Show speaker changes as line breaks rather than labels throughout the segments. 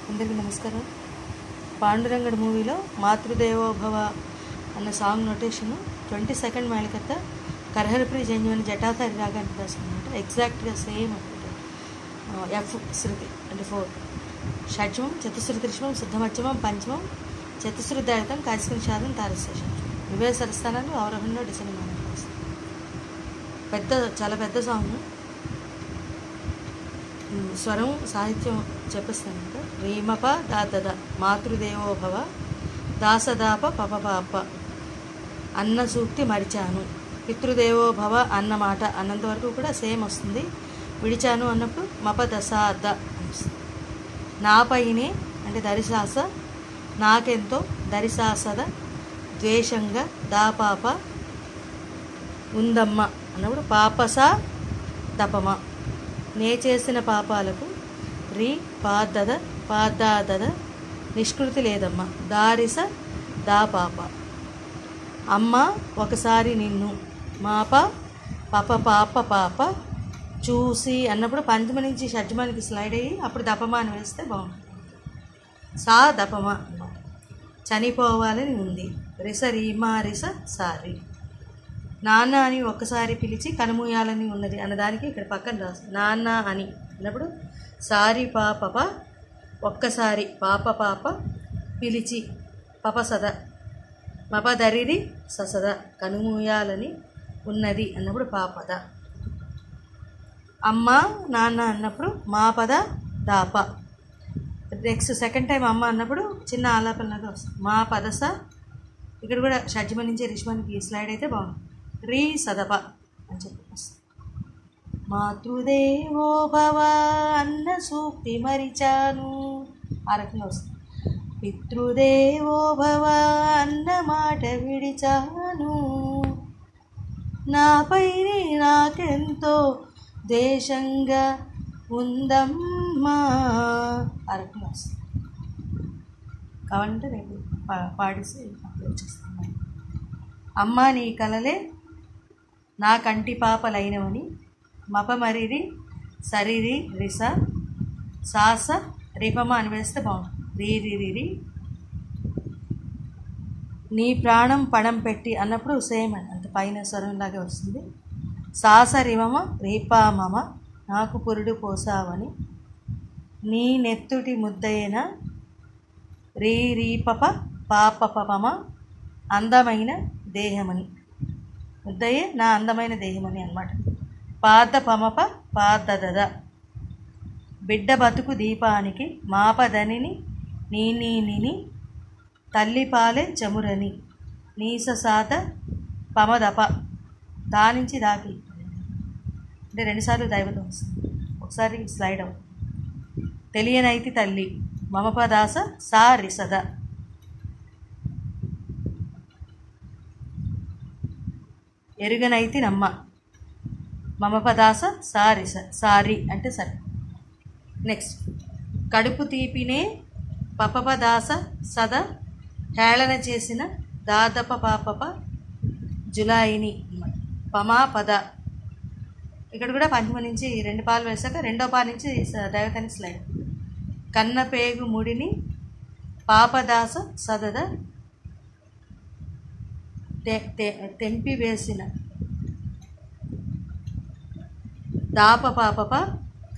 అందరికీ నమస్కారం. పాండురంగడు మూవీలో మాతృదేవోభవ అన్న సాంగ్ నోటేషను 22nd మేళకర్త కరహరప్రియ జంజమని జటాధారి రాగానికి రాసుకున్నమాట. ఎగ్జాక్ట్గా సేమ్ అనమాట. ఎఫ్ శృతి అంటే 4, షడ్జమం చతుశ్రుతి త్రిష్మం శుద్ధమధ్యమం పంచమం చతుశ్రుద్ధాయుతం కాశీకృషాదం తారశేషం. ఇవే సరస్థానాలు అవరోహణలో డిసెంబర్ చాలా పెద్ద సాంగ్. స్వరం సాహిత్యం చెప్పేస్తాను. రీమప దాదద మాతృదేవోభవ దాసదాప పపపాప అన్న సూక్తి మరిచాను. పితృదేవోభవ అన్న మాట అన్నంతవరకు కూడా సేమ్ వస్తుంది. విడిచాను అన్నప్పుడు మప దశాద నాపైనే అంటే దరిశాస నాకెంతో దరిశాసద ద్వేషంగా దాపాప ఉందమ్మ అన్నప్పుడు పాపస దపమ నే చేసిన పాపాలకు రీ పాదద పాదాదద నిష్కృతి లేదమ్మ దారిస దా పాప అమ్మ ఒకసారి నిన్ను మాప పప పాప పాప చూసి అన్నప్పుడు పంచమ నుంచి షడ్జమానికి స్లైడ్ అయ్యి అప్పుడు దపమ అని వేస్తే బాగుంటుంది. సా దపమ అన్నమాట. చనిపోవాలని ఉంది. రిస రీమా రిస సారి నాన్న అని ఒక్కసారి పిలిచి కనుమూయాలని ఉన్నది అన్నదానికి ఇక్కడ పక్కన రాసు నాన్న అని అన్నప్పుడు సారి పాప ఒక్కసారి పాప పాప పిలిచి పపసద మపదరిది ససద కనుమూయాలని ఉన్నది అన్నప్పుడు పాపద. అమ్మ నాన్న అన్నప్పుడు మాపద దాప. నెక్స్ట్ సెకండ్ టైం అమ్మ అన్నప్పుడు చిన్న ఆలాపనలాగా వస్తుంది. మా పదస ఇక్కడ కూడా షడ్జమ నుంచి రిష్మానికి స్లైడ్ అయితే బాగుంది. రీ సదప అని చెప్పి వస్తుంది. మాతృదేవోభవ అన్న సూక్తి మరిచాను ఆ రకంగా వస్తుంది. పితృదేవోభవ అన్న మాట విడిచాను నాపైనే నాకెంతో దేశంగా ఉందమ్మా ఆ రకంగా వస్తుంది. కావాలంటే రేపు పాడిసి అప్లోడ్ చేస్తాను. అమ్మ నీ కలలే నా కంటి పాపలైనవని మపమరిది సరిది రిస సాస రిపమ అని వేస్తే బాగుంటుంది. రీరిరి నీ ప్రాణం పణం పెట్టి అన్నప్పుడు సేమ్ అని అంత పైన స్వరంలాగే వస్తుంది. సాస రిమమ రీపామమ నాకు పురుడు పోసావని నీ నెత్తుటి ముద్దయిన రీ రీపప పాపపమ అందమైన దేహమని ముద్దయే నా అందమైన దేహమని అన్నమాట. పాద పమప పాదద బిడ్డ బతుకు దీపానికి మాపదనిని నీని తల్లి పాలే చమురని నీససాద పమదప దా నుంచి దాకి అంటే 2 సార్లు దైవతం వస్తుంది. ఒకసారి స్లైడ్ అవుతుంది. తెలియనైతి తల్లి మమపదాస సా రిసద ఎరుగనైతి నమ్మ మమపదాస సారిస సారి అంటే సరే. నెక్స్ట్ కడుపు తీపినే పపపదాస సద హేళన చేసిన దాదప పాపప జులాయిని పమా పద ఇక్కడ కూడా పంచమ నుంచి 2 పాలు వేసాక 2వ పా నుంచి దైవతానికి స్లైడ్. కన్నపేగు ముడిని పాపదాస సదద తెంపి వేసిన దాప పాపప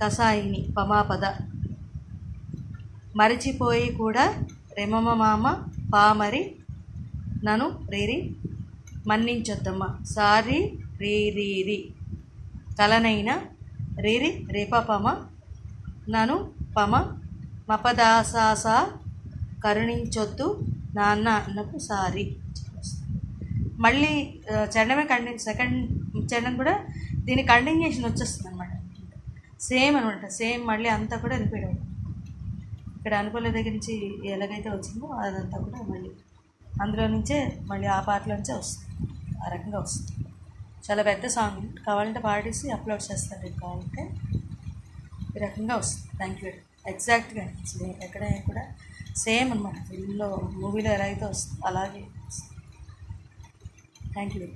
కసాయిని పమాపద మరిచిపోయి కూడా రెమమ మామ పామరి నను రీరి మన్నించొద్దమ్మ సారి రీరి కలనైన రీరి రేపపమ నను పమ మపదాసాస కరుణించొద్దు నాన్న అన్నప్పుడు సారి. మళ్ళీ చరణమే సెకండ్ చరణం కూడా దీని కంటిన్యూషన్ వచ్చేస్తుంది అనమాట. సేమ్ అనమాట. సేమ్ మళ్ళీ అంతా కూడా రిపీట్ అవుతుంది. ఇక్కడ అనుకోలే దగ్గర నుంచి ఎలాగైతే వచ్చిందో అదంతా కూడా మళ్ళీ అందులో నుంచే మళ్ళీ ఆ పాటలోంచే వస్తుంది. ఆ రకంగా వస్తుంది. చాలా పెద్ద సాంగ్. కావాలంటే పాడేసి అప్లోడ్ చేస్తారు. కావాలంటే ఈ రకంగా వస్తుంది. Thank you. ఎగ్జాక్ట్గా అనిపించింది. ఎక్కడైనా కూడా సేమ్ అనమాట. ఫిల్మ్లో మూవీలో ఎలా అయితే వస్తుంది అలాగే వస్తుంది. Thank you.